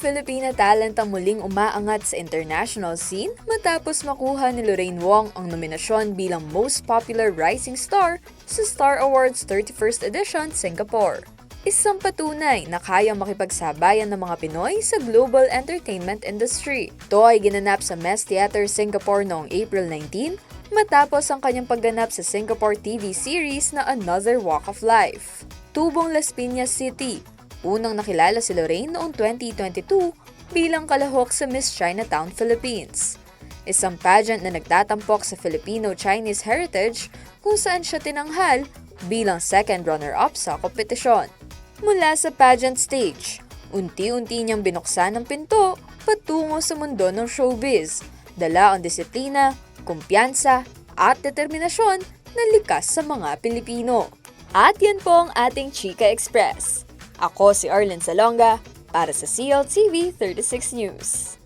Filipina talent ang muling umaangat sa international scene matapos makuha ni Lorraine Wong ang nominasyon bilang Most Popular Rising Star sa Star Awards 31st Edition, Singapore. Isang patunay na kayang makipagsabayan ng mga Pinoy sa global entertainment industry. Ito ay ginanap sa Mess Theater, Singapore noong April 19 matapos ang kanyang pagganap sa Singapore TV series na Another Walk of Life. Tubong Las Piñas City. Unang nakilala si Lorraine noong 2022 bilang kalahok sa Miss Chinatown, Philippines. Isang pageant na nagtatampok sa Filipino-Chinese heritage kung saan siya tinanghal bilang second runner-up sa kompetisyon. Mula sa pageant stage, unti-unti niyang binuksan ang pinto patungo sa mundo ng showbiz. Dala ang disiplina, kumpiyansa at determinasyon na likas sa mga Pilipino. At yan po ang ating Chika Express. Ako si Arlen Salonga para sa CLTV 36 News.